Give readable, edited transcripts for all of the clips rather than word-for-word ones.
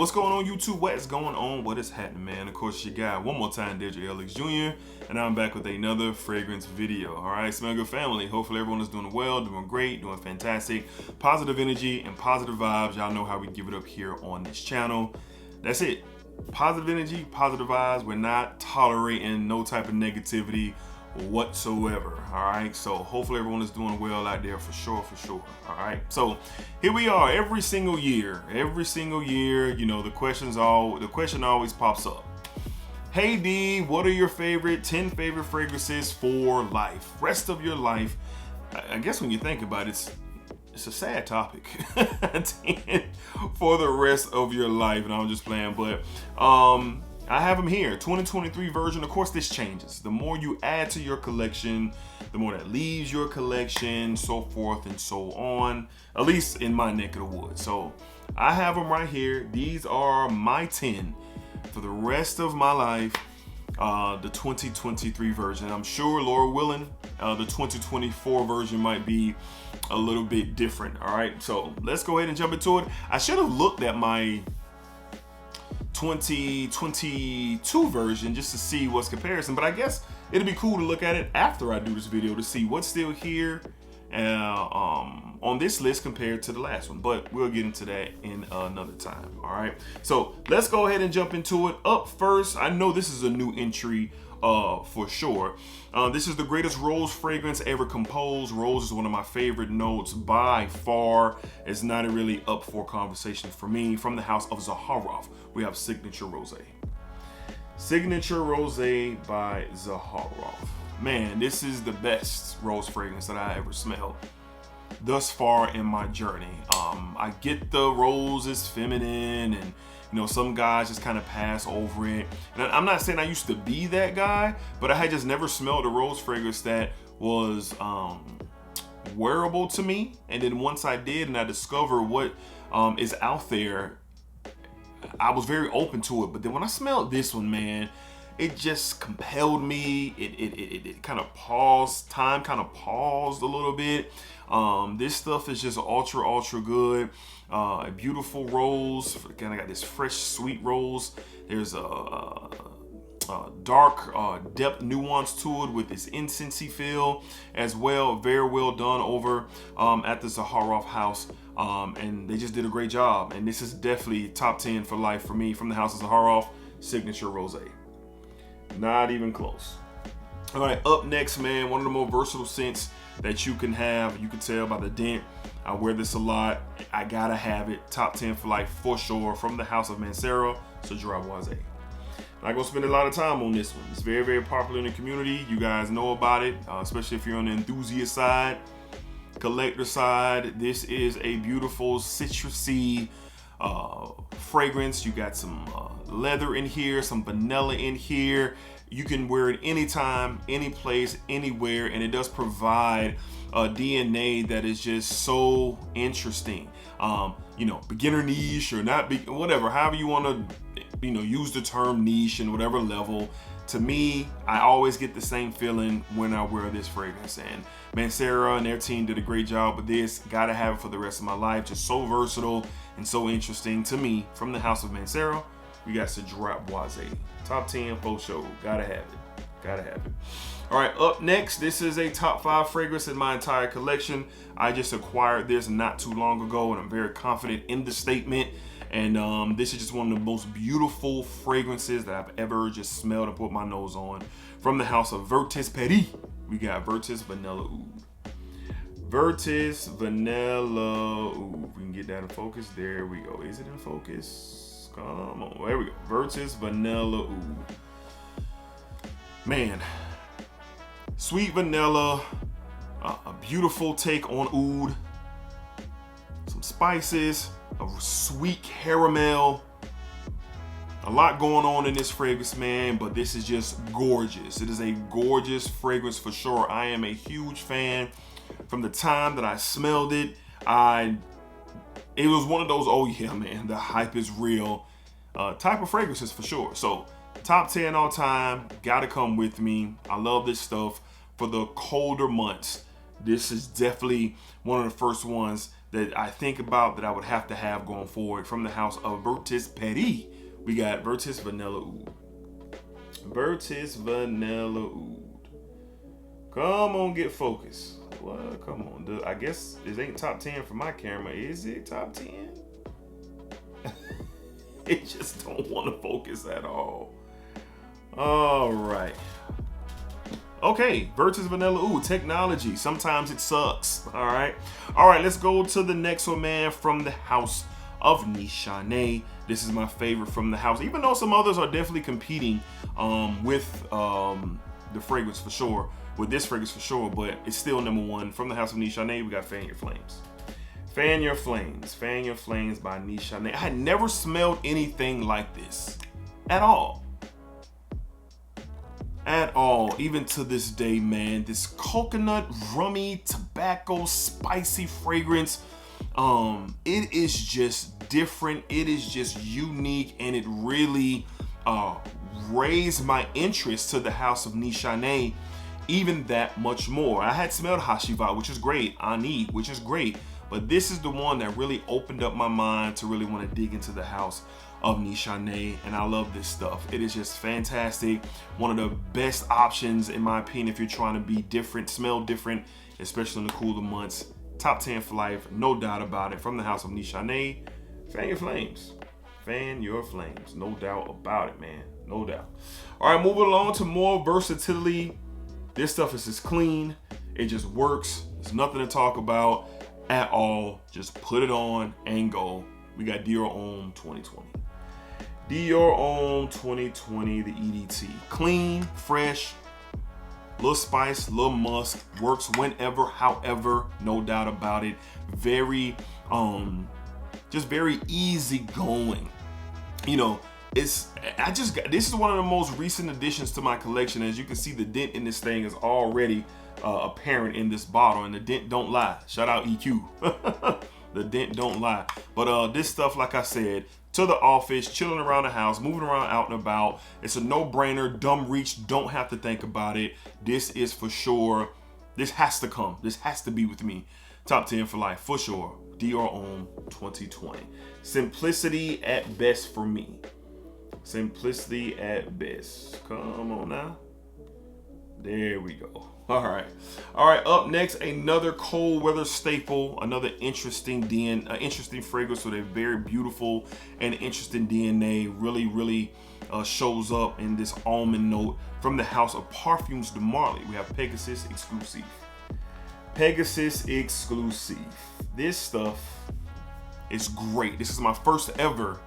What's going on, YouTube? What is going on? What is happening, man? Of course, your guy, one more time, DEDRICKHICKSJR, and I'm back with another fragrance video. All right, Smell Good family. Hopefully everyone is doing well, doing great, doing fantastic. Positive energy and positive vibes. Y'all know how we give it up here on this channel. That's it. Positive energy, positive vibes. We're not tolerating no type of negativity whatsoever. All right, so hopefully everyone is doing well out there, for sure. All right, so here we are. Every single year, you know, the question always pops up. Hey D, what are your 10 favorite fragrances for life, rest of your life? I guess when you think about it, it's a sad topic. 10 for the rest of your life, and I'm just playing, but I have them here, 2023 version. Of course, this changes. The more you add to your collection, the more that leaves your collection, so forth and so on, at least in my neck of the woods. So I have them right here. These are my 10 for the rest of my life, the 2023 version. I'm sure, Lord willing, the 2024 version might be a little bit different. All right, so let's go ahead and jump into it. I should have looked at my 2022 version just to see what's comparison, but I guess it'd be cool to look at it after I do this video to see what's still here on this list compared to the last one, but we'll get into that in another time. All right, so let's go ahead and jump into it. Up first, I know this is a new entry for sure. This is the greatest rose fragrance ever composed. Rose is one of my favorite notes by far. It's not really up for conversation for me. From the house of ZAHAROFF, we have Signature Rose. Signature Rose by ZAHAROFF. Man, this is the best rose fragrance that I ever smelled thus far in my journey. I get the rose is feminine, and you know, some guys just kind of pass over it. And I'm not saying I used to be that guy, but I had just never smelled a rose fragrance that was wearable to me. And then once I did and I discovered what is out there, I was very open to it. But then when I smelled this one, man, it just compelled me. It kind of paused, time kind of paused a little bit. This stuff is just ultra good. A beautiful rose. Again, I got this fresh, sweet rose. There's a dark depth nuance to it with this incensey feel as well. Very well done over at the ZAHAROFF house. And they just did a great job. And this is definitely top 10 for life for me. From the house of ZAHAROFF, Signature Rose. Not even close. All right, up next, man, one of the more versatile scents that you can have. You can tell by the dent. I wear this a lot. I gotta have it. Top 10 for life for sure. From the house of MANCERA, CEDRAT BOISE. Not gonna spend a lot of time on this one. It's very popular in the community. You guys know about it, especially if you're on the enthusiast side, collector side. This is a beautiful citrusy fragrance. You got some leather in here, some vanilla in here. You can wear it anytime, any place, anywhere, and it does provide a DNA that is just so interesting. You know, beginner niche or not, whatever, however you want to, you know, use the term niche and whatever level. To me, I always get the same feeling when I wear this fragrance, and MANCERA and their team did a great job with this. Gotta have it for the rest of my life. Just so versatile and so interesting to me. From the house of MANCERA, we got CEDRAT BOISE. Top 10 for show. Gotta have it. All right, up next, this is a top 5 fragrance in my entire collection. I just acquired this not too long ago, and I'm very confident in the statement. And this is just one of the most beautiful fragrances that I've ever just smelled and put my nose on. From the house of VERTUS Paris, we got VERTUS Vanilla Oud. VERTUS Vanilla Oud. We can get that in focus. There we go. Is it in focus? Come on. There we go. VERTUS Vanilla Oud. Man, sweet vanilla, a beautiful take on oud. Some spices, a sweet caramel. A lot going on in this fragrance, man, but this is just gorgeous. It is a gorgeous fragrance for sure. I am a huge fan. From the time that I smelled it, it was one of those, oh yeah, man, the hype is real type of fragrances for sure. So top 10 all time, gotta come with me. I love this stuff for the colder months. This is definitely one of the first ones that I think about that I would have to have going forward from the house of VERTUS Paris. We got VERTUS Vanilla Oud. VERTUS Vanilla Oud. Come on, get focused. Well, come on. I guess this ain't top 10 for my camera. Is it top 10? It just don't want to focus at all. All right. Okay, VERTUS Vanilla Oud, technology. Sometimes it sucks. All right. All right, let's go to the next one, man, from the house of Nishane. This is my favorite from the house, even though some others are definitely competing with the fragrance for sure, with this fragrance for sure, but it's still number one from the house of Nishane. We got Fan Your Flames. Fan Your Flames. Fan Your Flames by Nishane. I had never smelled anything like this at all. At all, even to this day, man. This coconut, rummy, tobacco, spicy fragrance. It is just different. It is just unique, and it really raised my interest to the house of Nishane even that much more. I had smelled Hashiva, which is great, Ani, which is great, but this is the one that really opened up my mind to really want to dig into the house of Nishane, and I love this stuff. It is just fantastic. One of the best options, in my opinion, if you're trying to be different, smell different, especially in the cooler months. Top 10 for life, no doubt about it. From the house of Nishane, Fan Your Flames. Fan Your Flames, no doubt about it, man, no doubt. All right, moving along to more versatility. This stuff is just clean. It just works. There's nothing to talk about at all. Just put it on and go. We got Dior Homme 2020. Dior Homme 2020, the EDT. Clean, fresh, little spice, little musk, works whenever, however, no doubt about it. Very, just very easy going. You know, this is one of the most recent additions to my collection. As you can see, the dent in this thing is already apparent in this bottle, and the dent don't lie. Shout out EQ. The dent don't lie. But this stuff, like I said, to the office, chilling around the house, moving around out and about. It's a no-brainer, dumb reach, don't have to think about it. This is for sure. This has to come. This has to be with me. Top 10 for life, for sure. Dior Homme 2020. Simplicity at best for me. Simplicity at best. Come on now. There we go. All right. All right, up next, another cold weather staple, another interesting fragrance with a very beautiful and interesting DNA. Really shows up in this almond note from the house of Parfums de Marly. We have PEGASUS EXCLUSIF. PEGASUS EXCLUSIF. This stuff is great. This is my first ever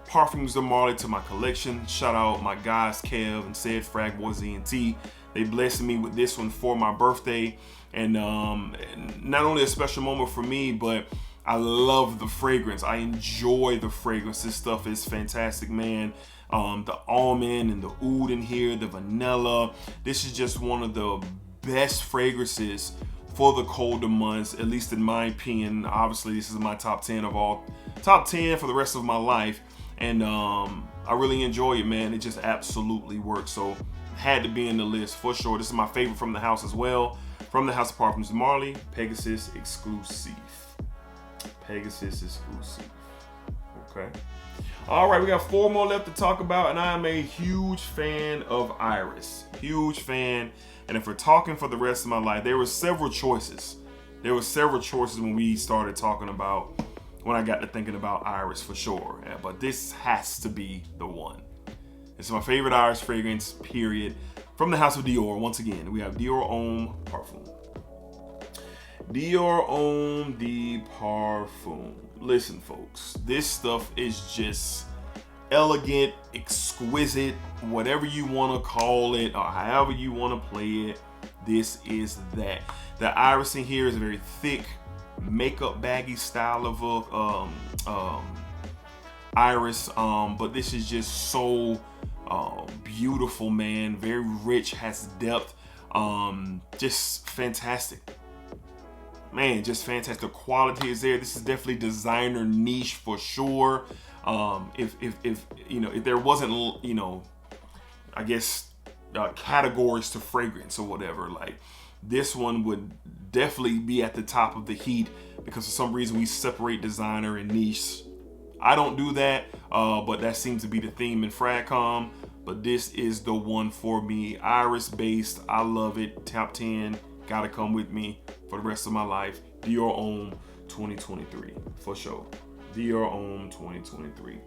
Parfums de Marly to my collection. Shout out my guys Kev and Ced, Frag Boy ZNT. They blessed me with this one for my birthday, and not only a special moment for me, but I love the fragrance. I enjoy the fragrance. This stuff is fantastic, man. The almond and the oud in here, the vanilla. This is just one of the best fragrances for the colder months, at least in my opinion. Obviously, this is my top 10 for the rest of my life, and I really enjoy it, man. It just absolutely works. So had to be in the list for sure. This is my favorite from the house as well. From the house of Parfums de Marly, PEGASUS EXCLUSIF. PEGASUS EXCLUSIF. Okay. All right, we got 4 more left to talk about, and I am a huge fan of Iris. Huge fan. And if we're talking for the rest of my life, there were several choices. There were several choices when we started talking about, when I got to thinking about Iris for sure. Yeah, but this has to be the one. It's my favorite Iris fragrance, period. From the house of Dior, once again, we have Dior Homme Parfum. Dior Homme de Parfum. Listen, folks, this stuff is just elegant, exquisite, whatever you want to call it, or however you want to play it. This is that. The iris in here is a very thick, makeup baggy style of iris, but this is just so beautiful, man. Very rich, has depth, just fantastic, man. Just fantastic. The quality is there. This is definitely designer niche for sure. If you know, if there wasn't, you know, I guess categories to fragrance or whatever. Like this one would definitely be at the top of the heat because for some reason we separate designer and niche. I don't do that, but that seems to be the theme in Fragcom. But this is the one for me. Iris based, I love it. Top 10, gotta come with me for the rest of my life. Dior Homme 2023, for sure. Dior Homme 2023.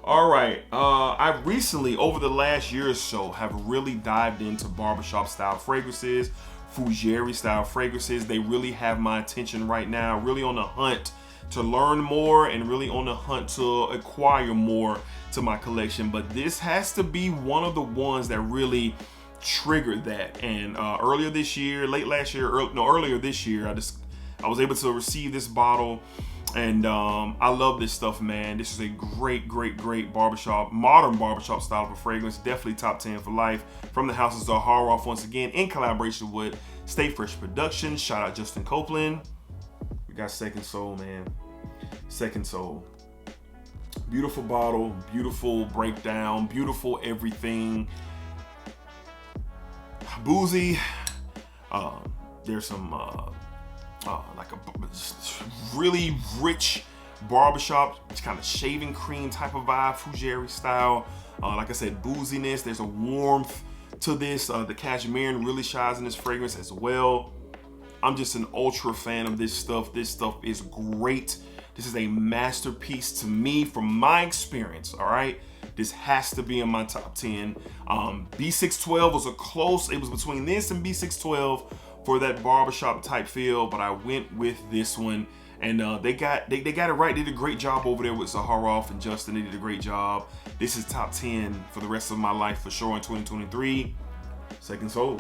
All right, I recently, over the last year or so, have really dived into barbershop style fragrances, Fougere style fragrances. They really have my attention right now, really on the hunt to learn more and really on the hunt to acquire more to my collection. But this has to be one of the ones that really triggered that. And earlier this year, late last year, earlier this year, I was able to receive this bottle, and I love this stuff, man. This is a great barbershop, modern barbershop style of fragrance. Definitely top 10 for life. From the house of ZAHAROFF, once again, in collaboration with Stay Fresh Productions. Shout out Justin Copeland. We got Second Soul, man. Second Soul. Beautiful bottle, beautiful breakdown, beautiful everything. Boozy. There's some like a really rich barbershop, kind of shaving cream type of vibe, Fougere style. Like I said, booziness. There's a warmth to this. The cashmere really shines in this fragrance as well. I'm just an ultra fan of this stuff. This stuff is great. This is a masterpiece to me from my experience, all right? This has to be in my top 10. B612 was a close, it was between this and B612 for that barbershop type feel, but I went with this one. And they got it right. They did a great job over there with ZAHAROFF and Justin. They did a great job. This is top 10 for the rest of my life for sure in 2023. Second Soul.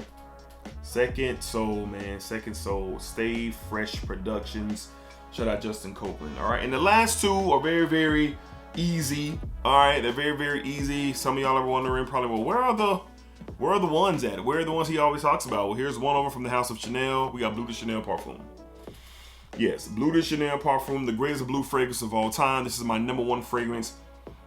Second Soul, man. Second Soul. Stay Fresh Productions. Shout out Justin Copeland. All right. And the last two are very easy. All right. They're very easy. Some of y'all are wondering probably, well, where are the ones at? Where are the ones he always talks about? Well, here's one over from the house of Chanel. We got Bleu de Chanel Parfum. Yes, Bleu de Chanel Parfum, the greatest blue fragrance of all time. This is my #1 fragrance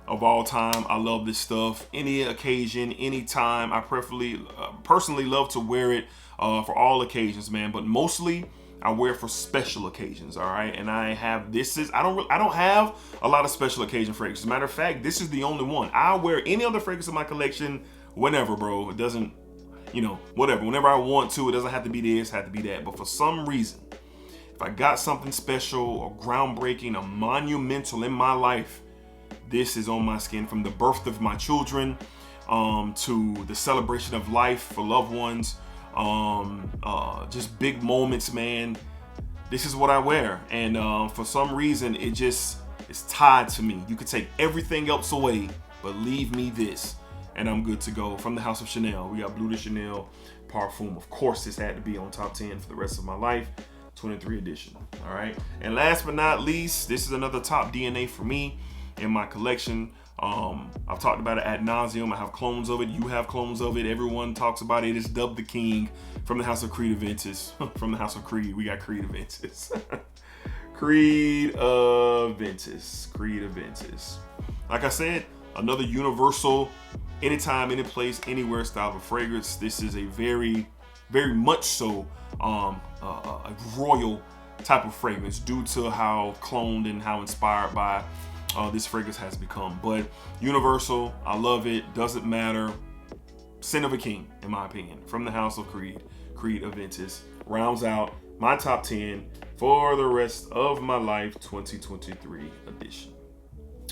of all time. I love this stuff. Any occasion, any time. I personally love to wear it for all occasions, man. But mostly, I wear it for special occasions. All right, and I have I don't have a lot of special occasion fragrances. As a matter of fact, this is the only one. I'll wear any other fragrance in my collection whenever, bro. It doesn't, whatever. Whenever I want to, it doesn't have to be this, have to be that. But for some reason, if I got something special or groundbreaking or monumental in my life, this is on my skin. From the birth of my children to the celebration of life for loved ones, just big moments, man. This is what I wear. And for some reason, it's tied to me. You could take everything else away, but leave me this, and I'm good to go. From the house of Chanel, we got Bleu de Chanel Parfum. Of course, this had to be on top 10 for the rest of my life. 23 edition. All right, and last but not least, this is another top DNA for me in my collection. I've talked about it ad nauseum. I have clones of it. You have clones of it. Everyone talks about it. It's dubbed the king. From the house of Creed AVENTUS. From the house of Creed, we got Creed AVENTUS. Creed AVENTUS. Creed AVENTUS. Like I said, another universal, anytime, any place, anywhere style of fragrance. This is a very much so a royal type of fragrance due to how cloned and how inspired by this fragrance has become. But universal, I love it, doesn't matter. Sin of a king, in my opinion. From the house of Creed AVENTUS rounds out my top 10 for the rest of my life 2023 edition.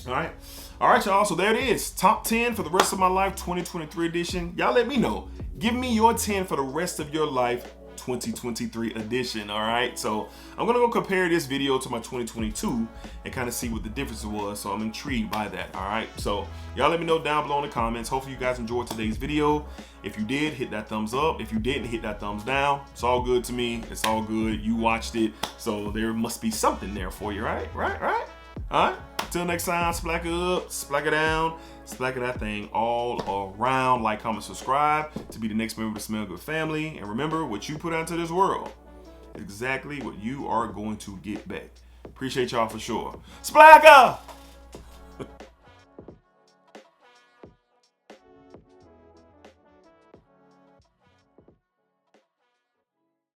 All right, y'all. So there it is. Top 10 for the rest of my life 2023 edition. Y'all let me know. Give me your 10 for the rest of your life 2023 edition. All right, so I'm gonna go compare this video to my 2022 and kind of see what the difference was. So I'm intrigued by that. All right, so y'all let me know down below in the comments. Hopefully you guys enjoyed today's video. If you did, hit that thumbs up. If you didn't, hit that thumbs down. It's all good to me. It's all good. You watched it, so there must be something there for you, right? All right, until next time, splack it up, splack it down, splack it that thing all around. Like, comment, subscribe to be the next member of the Smell Good family. And remember, what you put out into this world is exactly what you are going to get back. Appreciate y'all for sure. Splack up!